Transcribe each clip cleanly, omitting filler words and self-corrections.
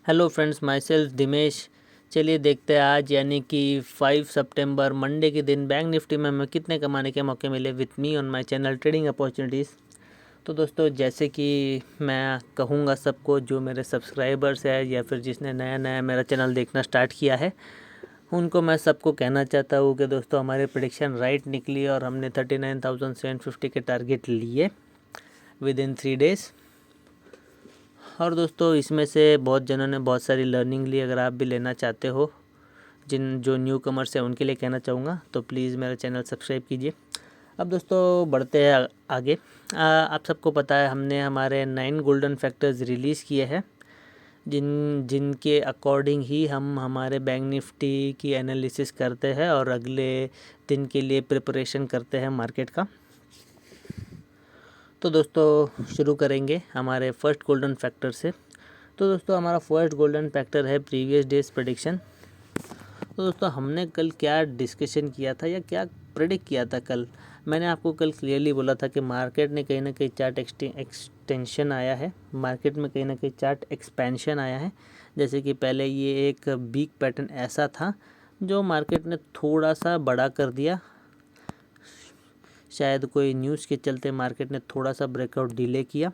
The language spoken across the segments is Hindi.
Hello friends, myself Dimesh. चलिए देखते हैं आज यानी कि 5 सितंबर मंडे के दिन बैंक निफ्टी में हमें कितने कमाने के मौके मिले with me on my channel trading opportunities. तो दोस्तों, जैसे कि मैं कहूँगा सबको, जो मेरे सब्सक्राइबर्स है या फिर जिसने नया नया मेरा चैनल देखना स्टार्ट किया है, उनको मैं सबको कहना चाहता हूँ कि दोस्तों हमारी प्रेडिक्शन राइट निकली और हमने 39,750 के टारगेट लिए विद इन 3 डेज़। और दोस्तों, इसमें से बहुत जनों ने बहुत सारी लर्निंग ली। अगर आप भी लेना चाहते हो, जो न्यू कमर्स है उनके लिए कहना चाहूँगा, तो प्लीज़ मेरा चैनल सब्सक्राइब कीजिए। अब दोस्तों बढ़ते हैं आगे। आप सबको पता है हमने हमारे 9 गोल्डन फैक्टर्स रिलीज़ किए हैं, जिनके अकॉर्डिंग ही हम हमारे बैंक निफ्टी की एनालिसिस करते हैं और अगले दिन के लिए प्रिपरेशन करते हैं मार्केट का। तो दोस्तों शुरू करेंगे हमारे फर्स्ट गोल्डन फैक्टर से। तो दोस्तों हमारा फर्स्ट गोल्डन फैक्टर है प्रीवियस डेज प्रेडिक्शन। तो दोस्तों हमने कल क्या डिस्कशन किया था या क्या प्रेडिक्ट किया था कल? मैंने आपको कल क्लियरली बोला था कि मार्केट ने कहीं ना कहीं चार्ट एक्सटेंशन आया है, मार्केट में कहीं ना कहीं चार्ट एक्सपेंशन आया है। जैसे कि पहले ये एक बिग पैटर्न ऐसा था जो मार्केट ने थोड़ा सा बड़ा कर दिया, शायद कोई न्यूज़ के चलते मार्केट ने थोड़ा सा ब्रेकआउट डिले किया,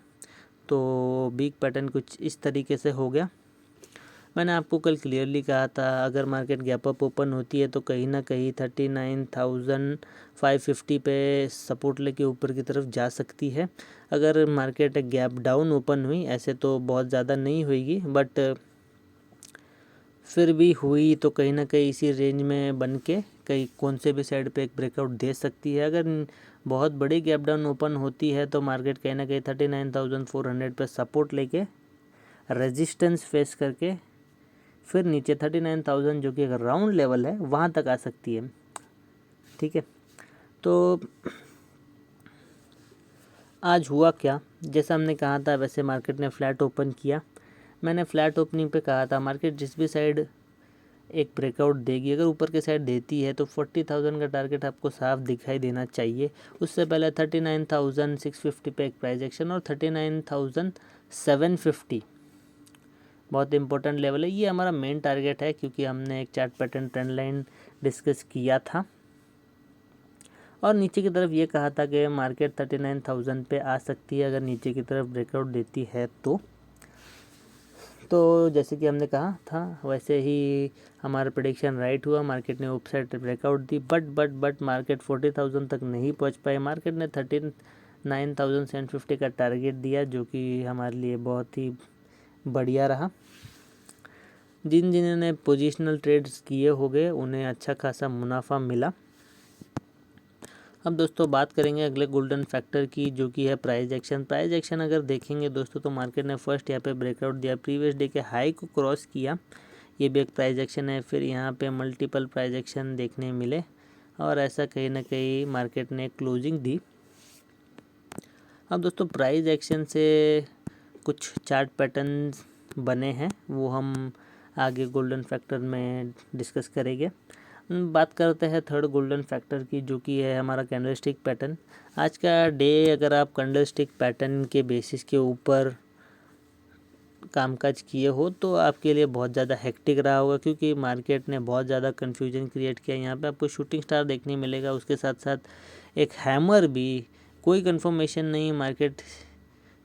तो बिग पैटर्न कुछ इस तरीके से हो गया। मैंने आपको कल क्लियरली कहा था अगर मार्केट गैप अप ओपन होती है तो कहीं ना कहीं 39,550 पे सपोर्ट लेके ऊपर की तरफ जा सकती है। अगर मार्केट गैप डाउन ओपन हुई, ऐसे तो बहुत ज़्यादा नहीं होगी, बट फिर भी हुई तो कहीं ना कहीं इसी रेंज में बन के कहीं कौन से भी साइड पे एक ब्रेकआउट दे सकती है। अगर बहुत बड़ी गैप डाउन ओपन होती है तो मार्केट कहीं ना कहीं 39,400 पे सपोर्ट लेके रेजिस्टेंस फेस करके फिर नीचे 39,000 जो कि एक राउंड लेवल है वहाँ तक आ सकती है। ठीक है, तो आज हुआ क्या? जैसा हमने कहा था वैसे मार्केट ने फ्लैट ओपन किया। मैंने फ्लैट ओपनिंग पे कहा था मार्केट जिस भी साइड एक ब्रेकआउट देगी, अगर ऊपर के साइड देती है तो 40,000 का टारगेट आपको साफ दिखाई देना चाहिए। उससे पहले 39,650 पे एक प्राइस एक्शन और 39,750 बहुत इंपॉर्टेंट लेवल है। ये हमारा मेन टारगेट है क्योंकि हमने एक chart pattern trend line discuss किया था और नीचे की तरफ ये कहा था कि मार्केट 39,000 पे आ सकती है अगर नीचे की तरफ ब्रेकआउट देती है तो जैसे कि हमने कहा था वैसे ही हमारा प्रेडिक्शन राइट हुआ। मार्केट ने upside breakout the, but market 40,000 तक नहीं पहुंच पाए। मार्केट ने 39,750 का टारगेट दिया, जो कि हमारे लिए बहुत ही बढ़िया रहा। जिन्होंने पोजिशनल ट्रेड्स किए हो गए उन्हें अच्छा खासा मुनाफा मिला। अब दोस्तों बात करेंगे अगले गोल्डन फैक्टर की, जो कि है प्राइस एक्शन। प्राइस एक्शन अगर देखेंगे दोस्तों तो मार्केट ने फर्स्ट यहाँ पे ब्रेकआउट दिया, प्रीवियस डे के हाई को क्रॉस किया, ये भी एक प्राइस एक्शन है। फिर यहाँ पे मल्टीपल प्राइस एक्शन देखने मिले और ऐसा कहीं ना कहीं मार्केट ने क्लोजिंग दी। अब दोस्तों प्राइस एक्शन से कुछ चार्ट पैटर्न बने हैं, वो हम आगे गोल्डन फैक्टर में डिस्कस करेंगे। बात करते हैं थर्ड गोल्डन फैक्टर की, जो कि है हमारा कैंडलस्टिक पैटर्न। आज का डे अगर आप कैंडलस्टिक पैटर्न के बेसिस के ऊपर कामकाज किए हो तो आपके लिए बहुत ज़्यादा हेक्टिक रहा होगा, क्योंकि मार्केट ने बहुत ज़्यादा कन्फ्यूजन क्रिएट किया। यहाँ पे आपको शूटिंग स्टार देखने मिलेगा, उसके साथ साथ एक हैमर भी। कोई कंफर्मेशन नहीं, मार्केट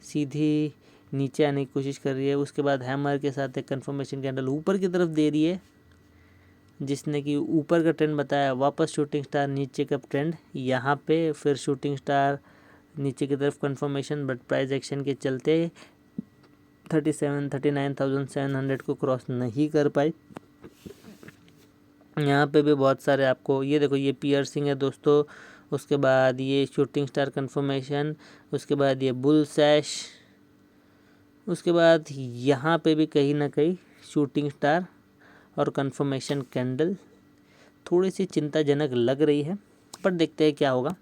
सीधी नीचे आने की कोशिश कर रही है, उसके बाद हैमर के साथ एक कंफर्मेशन कैंडल ऊपर की तरफ दे रही है, जिसने कि ऊपर का ट्रेंड बताया। वापस शूटिंग स्टार नीचे का ट्रेंड यहाँ पे, फिर शूटिंग स्टार नीचे की तरफ कंफर्मेशन, बट प्राइस एक्शन के चलते 39,700 को क्रॉस नहीं कर पाई। यहाँ पे भी बहुत सारे आपको ये देखो, ये पियर्सिंग है दोस्तों, उसके बाद ये शूटिंग स्टार कंफर्मेशन, उसके बाद ये बुल सैश, उसके बाद यहाँ पे भी कहीं ना कहीं शूटिंग स्टार और कंफर्मेशन कैंडल थोड़ी सी चिंताजनक लग रही है, पर देखते हैं क्या होगा।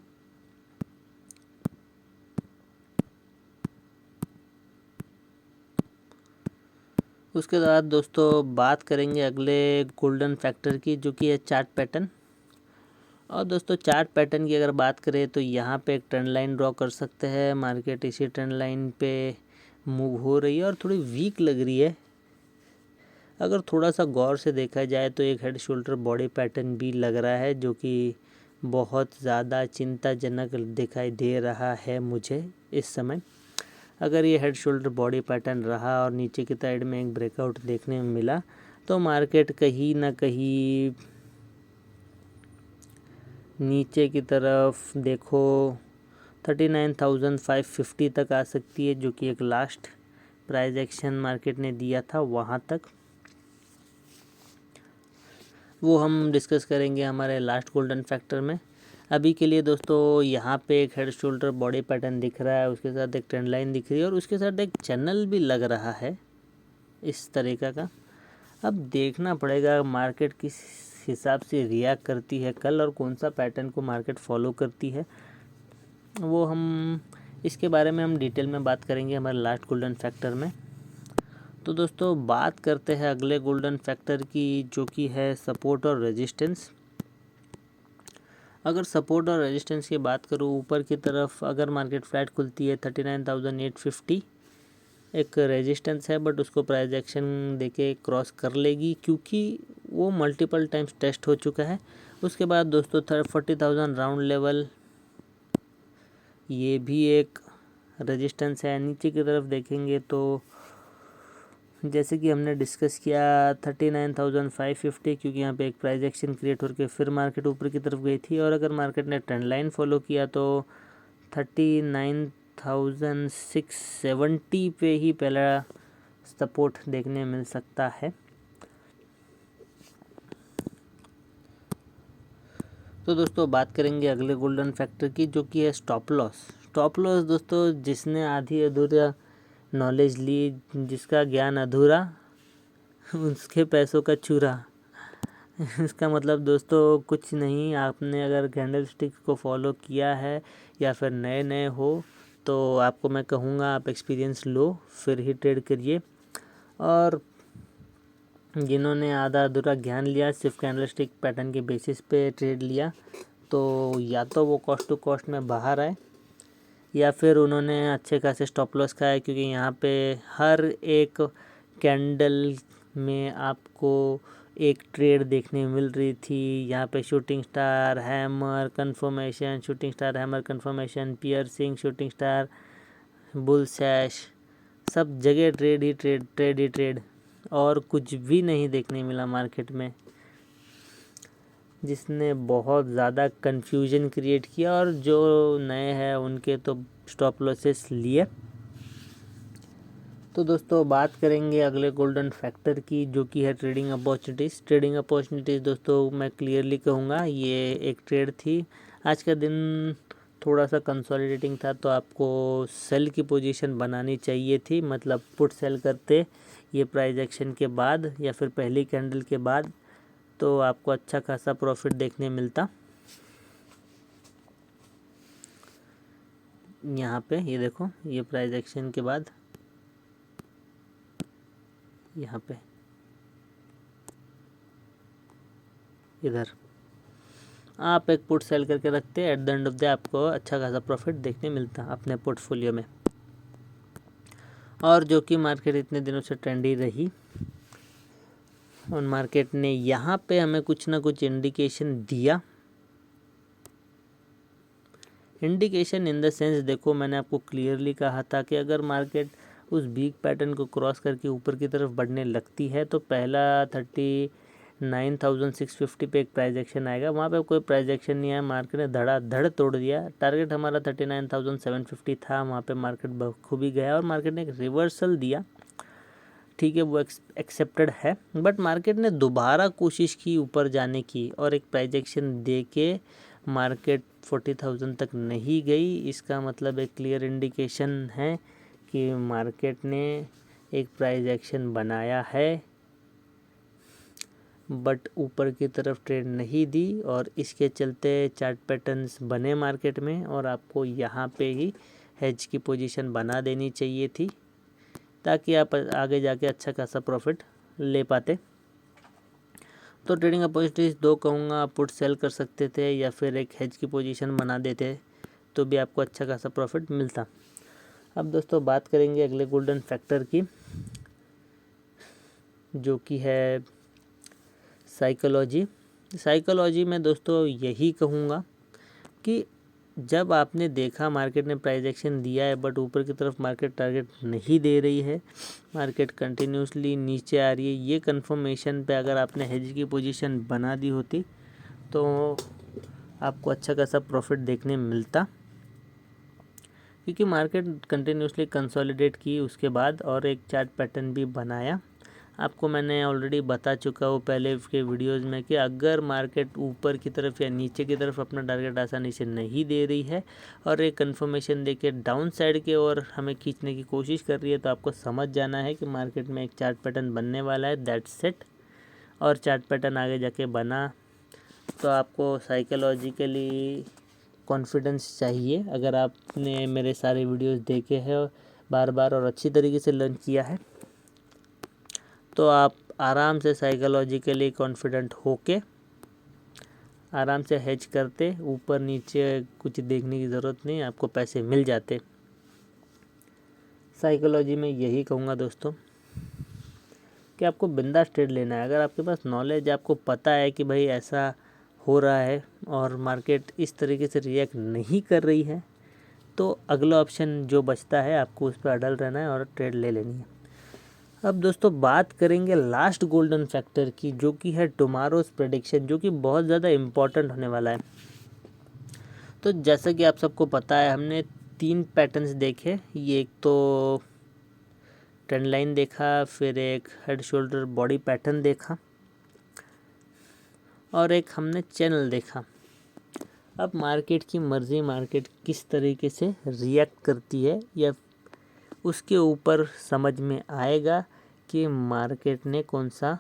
उसके बाद दोस्तों बात करेंगे अगले गोल्डन फैक्टर की, जो कि है चार्ट पैटर्न। और दोस्तों चार्ट पैटर्न की अगर बात करें तो यहाँ पे एक ट्रेंड लाइन ड्रॉ कर सकते हैं। मार्केट इसी ट्रेंड लाइन पे मूव हो रही है और थोड़ी वीक लग रही है। अगर थोड़ा सा गौर से देखा जाए तो एक हेड शोल्डर बॉडी पैटर्न भी लग रहा है, जो कि बहुत ज़्यादा चिंताजनक दिखाई दे रहा है मुझे इस समय। अगर ये हेड शोल्डर बॉडी पैटर्न रहा और नीचे की साइड में एक ब्रेकआउट देखने में मिला तो मार्केट कहीं ना कहीं नीचे की तरफ देखो 39,550 तक आ सकती है, जो कि एक लास्ट प्राइस एक्शन मार्केट ने दिया था वहाँ तक। वो हम डिस्कस करेंगे हमारे लास्ट गोल्डन फैक्टर में। अभी के लिए दोस्तों यहाँ पे एक हेड शोल्डर बॉडी पैटर्न दिख रहा है, उसके साथ एक ट्रेंड लाइन दिख रही है और उसके साथ एक चैनल भी लग रहा है इस तरीक़ा का। अब देखना पड़ेगा मार्केट किस हिसाब से रिएक्ट करती है कल और कौन सा पैटर्न को मार्केट फॉलो करती है, वो हम इसके बारे में हम डिटेल में बात करेंगे हमारे लास्ट गोल्डन फैक्टर में। तो दोस्तों बात करते हैं अगले गोल्डन फैक्टर की, जो कि है सपोर्ट और रेजिस्टेंस। अगर सपोर्ट और रेजिस्टेंस की बात करूँ, ऊपर की तरफ अगर मार्केट फ्लैट खुलती है 39,850 एक रेजिस्टेंस है, बट उसको प्राइस एक्शन देके क्रॉस कर लेगी क्योंकि वो मल्टीपल टाइम्स टेस्ट हो चुका है। उसके बाद दोस्तों 40,000 राउंड लेवल, ये भी एक रेजिस्टेंस है। नीचे की तरफ देखेंगे तो जैसे कि हमने डिस्कस किया 39,550, क्योंकि यहाँ पे एक प्राइस एक्शन क्रिएट होकर फिर मार्केट ऊपर की तरफ गई थी। और अगर मार्केट ने ट्रेंड लाइन फॉलो किया तो 39,670 पे ही पहला सपोर्ट देखने मिल सकता है। तो दोस्तों बात करेंगे अगले गोल्डन फैक्टर की, जो कि है स्टॉप लॉस। स्टॉप लॉस दोस्तों, जिसने आधी अधूरा नॉलेज ली, जिसका ज्ञान अधूरा उसके पैसों का चूरा। इसका मतलब दोस्तों कुछ नहीं, आपने अगर कैंडल स्टिक को फॉलो किया है या फिर नए नए हो तो आपको मैं कहूँगा आप एक्सपीरियंस लो फिर ही ट्रेड करिए। और जिन्होंने आधा अधूरा ज्ञान लिया, सिर्फ कैंडल स्टिक पैटर्न के बेसिस पे ट्रेड लिया, तो या तो वो कॉस्ट टू कॉस्ट में बाहर आए या फिर उन्होंने अच्छे खासे स्टॉप लॉस खाया, क्योंकि यहाँ पे हर एक कैंडल में आपको एक ट्रेड देखने मिल रही थी। यहाँ पे shooting star, hammer, confirmation, shooting star, hammer, confirmation, piercing, shooting star, bullish, सब जगह ट्रेड ही ट्रेड, ट्रेड ही ट्रेड, और कुछ भी नहीं देखने मिला मार्केट में, जिसने बहुत ज़्यादा कन्फ्यूजन क्रिएट किया। और जो नए हैं उनके तो स्टॉप लॉसेस लिए। तो दोस्तों बात करेंगे अगले गोल्डन फैक्टर की, जो कि है ट्रेडिंग अपॉर्चुनिटीज़। ट्रेडिंग अपॉर्चुनिटीज़ दोस्तों मैं क्लियरली कहूँगा ये एक ट्रेड थी। आज का दिन थोड़ा सा कंसोलिडेटिंग था, तो आपको सेल की पोजीशन बनानी चाहिए थी, मतलब पुट सेल करते ये प्राइस एक्शन के बाद या फिर पहली कैंडल के बाद, तो आपको अच्छा खासा प्रॉफिट देखने मिलता। यहाँ पे ये देखो, ये प्राइस एक्शन के बाद यहाँ पे इधर आप एक पुट सेल करके रखते, at the end of the आपको अच्छा खासा प्रॉफिट देखने मिलता अपने पोर्टफोलियो में। और जो कि मार्केट इतने दिनों से ट्रेंडी रही और मार्केट ने यहाँ पे हमें कुछ ना कुछ इंडिकेशन दिया। इंडिकेशन इन द सेंस, देखो मैंने आपको क्लियरली कहा था कि अगर मार्केट उस वीक पैटर्न को क्रॉस करके ऊपर की तरफ बढ़ने लगती है तो पहला 39,650 पे एक प्राइस एक्शन आएगा। वहाँ पे कोई प्राइस एक्शन नहीं आया, मार्केट ने धड़ाधड़ तोड़ दिया। टारगेट हमारा 39,750 था, वहाँ पे मार्केट बखूबी गया और मार्केट ने एक रिवर्सल दिया। ठीक है, वो एक्सेप्टेड है, बट मार्केट ने दोबारा कोशिश की ऊपर जाने की और एक प्राइस एक्शन दे के मार्केट 40,000 तक नहीं गई। इसका मतलब एक क्लियर इंडिकेशन है कि मार्केट ने एक प्राइस एक्शन बनाया है बट ऊपर की तरफ ट्रेड नहीं दी, और इसके चलते चार्ट पैटर्न्स बने मार्केट में और आपको यहाँ पे ही हेज की पोजीशन बना देनी चाहिए थी, ताकि आप आगे जाके अच्छा खासा प्रॉफिट ले पाते। तो ट्रेडिंग अपॉर्चुनिटीज़ दो कहूँगा, आप पुट सेल कर सकते थे या फिर एक हेज की पोजीशन बना देते तो भी आपको अच्छा खासा प्रॉफिट मिलता। अब दोस्तों बात करेंगे अगले गोल्डन फैक्टर की, जो कि है साइकोलॉजी में दोस्तों यही कहूँगा कि जब आपने देखा मार्केट ने प्राइस एक्शन दिया है बट ऊपर की तरफ मार्केट टारगेट नहीं दे रही है, मार्केट कंटिन्यूसली नीचे आ रही है, ये कंफर्मेशन पे अगर आपने हेज की पोजीशन बना दी होती तो आपको अच्छा खासा प्रॉफिट देखने मिलता, क्योंकि मार्केट कंटिन्यूसली कंसोलिडेट की उसके बाद और एक चार्ट पैटर्न भी बनाया। आपको मैंने ऑलरेडी बता चुका हूँ पहले के वीडियोस में कि अगर मार्केट ऊपर की तरफ या नीचे की तरफ अपना टारगेट आसानी से नहीं दे रही है और एक कंफर्मेशन देके डाउन साइड के ओर हमें खींचने की कोशिश कर रही है, तो आपको समझ जाना है कि मार्केट में एक चार्ट पैटर्न बनने वाला है, दैट्स इट। और चार्ट पैटर्न आगे जाके बना तो आपको साइकोलॉजिकली कॉन्फिडेंस चाहिए। अगर आपने मेरे सारे वीडियोस देखे हैं बार बार और अच्छी तरीके से लर्न किया है तो आप आराम से साइकोलॉजिकली कॉन्फिडेंट होके आराम से हेज करते, ऊपर नीचे कुछ देखने की ज़रूरत नहीं, आपको पैसे मिल जाते। साइकोलॉजी में यही कहूँगा दोस्तों कि आपको बिंदास ट्रेड लेना है। अगर आपके पास नॉलेज, आपको पता है कि भाई ऐसा हो रहा है और मार्केट इस तरीके से रिएक्ट नहीं कर रही है, तो अगला ऑप्शन जो बचता है आपको उस पर अडल रहना है और ट्रेड ले लेनी है। अब दोस्तों बात करेंगे लास्ट गोल्डन फैक्टर की, जो कि है टुमारोज प्रेडिक्शन, जो कि बहुत ज़्यादा इम्पॉर्टेंट होने वाला है। तो जैसा कि आप सबको पता है, हमने 3 पैटर्न्स देखे। ये एक तो ट्रेंड लाइन देखा, फिर एक हेड शोल्डर बॉडी पैटर्न देखा और एक हमने चैनल देखा। अब मार्केट की मर्ज़ी, मार्केट किस तरीके से रिएक्ट करती है या उसके ऊपर समझ में आएगा कि मार्केट ने कौन सा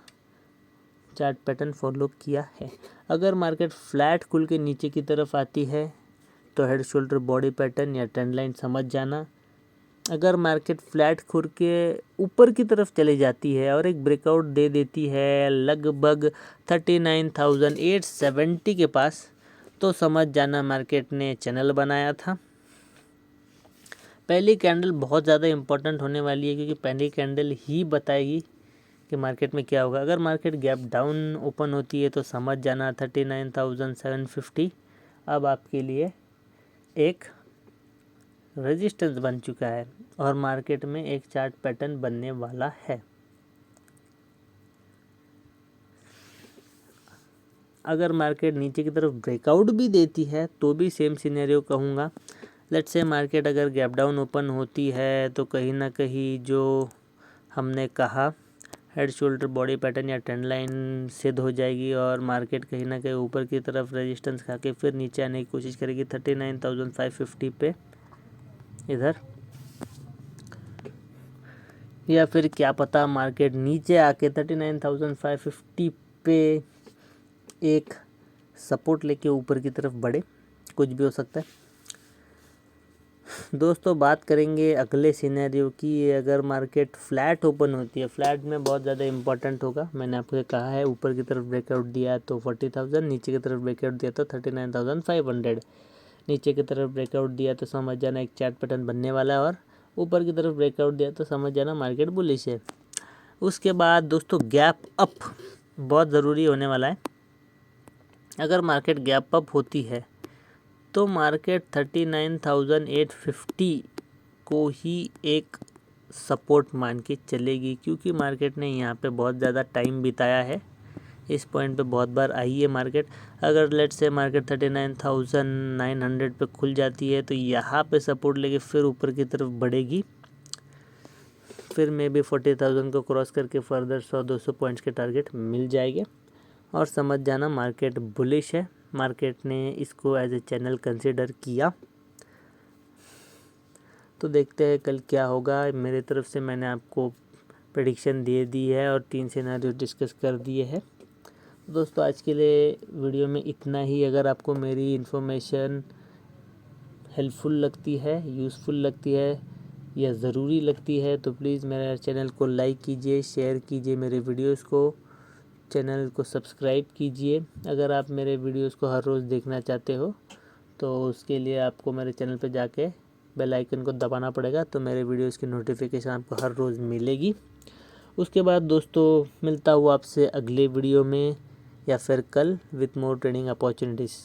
चार्ट पैटर्न फॉलो किया है। अगर मार्केट फ्लैट खुल के नीचे की तरफ आती है तो हेड शोल्डर बॉडी पैटर्न या ट्रेंड लाइन समझ जाना। अगर मार्केट फ्लैट खुल के ऊपर की तरफ चली जाती है और एक ब्रेकआउट दे देती है लगभग 39,870 के पास, तो समझ जाना मार्केट ने चैनल बनाया था। पहली कैंडल बहुत ज़्यादा इम्पोर्टेंट होने वाली है, क्योंकि पहली कैंडल ही बताएगी कि मार्केट में क्या होगा। अगर मार्केट गैप डाउन ओपन होती है तो समझ जाना 39,750 अब आपके लिए एक रेजिस्टेंस बन चुका है और मार्केट में एक चार्ट पैटर्न बनने वाला है। अगर मार्केट नीचे की तरफ ब्रेकआउट भी देती है तो भी सेम सिनेरियो कहूँगा। लेट्स से मार्केट अगर गैप डाउन ओपन होती है तो कहीं ना कहीं जो हमने कहा हेड शोल्डर बॉडी पैटर्न या ट्रेंड लाइन सिद्ध हो जाएगी और मार्केट कहीं ना कहीं ऊपर की तरफ रेजिस्टेंस खा के फिर नीचे आने की कोशिश करेगी 39,550 पे इधर, या फिर क्या पता मार्केट नीचे आके 39,550 पे एक सपोर्ट लेके ऊपर की तरफ बढ़े, कुछ भी हो सकता है। दोस्तों बात करेंगे अगले सिनेरियो की। अगर मार्केट फ्लैट ओपन होती है, फ्लैट में बहुत ज़्यादा इंपॉर्टेंट होगा, मैंने आपको कहा है ऊपर की तरफ ब्रेकआउट दिया तो 40,000, नीचे की तरफ ब्रेकआउट दिया तो 39,500, नीचे की तरफ ब्रेकआउट दिया तो समझ जाना एक चार्ट पैटर्न बनने वाला है और ऊपर की तरफ ब्रेकआउट दिया तो समझ जाना मार्केट बुलिश है। उसके बाद दोस्तों गैप अप बहुत ज़रूरी होने वाला है। अगर मार्केट गैप अप होती है तो मार्केट 39,850 को ही एक सपोर्ट मान के चलेगी, क्योंकि मार्केट ने यहाँ पे बहुत ज़्यादा टाइम बिताया है, इस पॉइंट पे बहुत बार आई है मार्केट। अगर लेट्स से मार्केट 39,900 पे खुल जाती है तो यहाँ पे सपोर्ट लेके फिर ऊपर की तरफ बढ़ेगी, फिर मे भी 40,000 को क्रॉस करके फर्दर 100-200 पॉइंट्स के टारगेट मिल जाएंगे और समझ जाना मार्केट बुलिश है। मार्केट ने इसको एज ए चैनल कंसिडर किया। तो देखते हैं कल क्या होगा। मेरे तरफ से मैंने आपको प्रेडिक्शन दे दी है और 3 सिनेरियो डिस्कस कर दिए हैं। दोस्तों आज के लिए वीडियो में इतना ही। अगर आपको मेरी इन्फॉर्मेशन हेल्पफुल लगती है, यूज़फुल लगती है या ज़रूरी लगती है तो प्लीज़ मेरे चैनल को लाइक कीजिए, शेयर कीजिए, मेरे वीडियोस को, चैनल को सब्सक्राइब कीजिए। अगर आप मेरे वीडियोस को हर रोज़ देखना चाहते हो तो उसके लिए आपको मेरे चैनल पर जाके बेल आइकन को दबाना पड़ेगा, तो मेरे वीडियोस की नोटिफिकेशन आपको हर रोज़ मिलेगी। उसके बाद दोस्तों मिलता हुआ आपसे अगले वीडियो में या फिर कल विथ मोर ट्रेडिंग अपॉर्चुनिटीज़।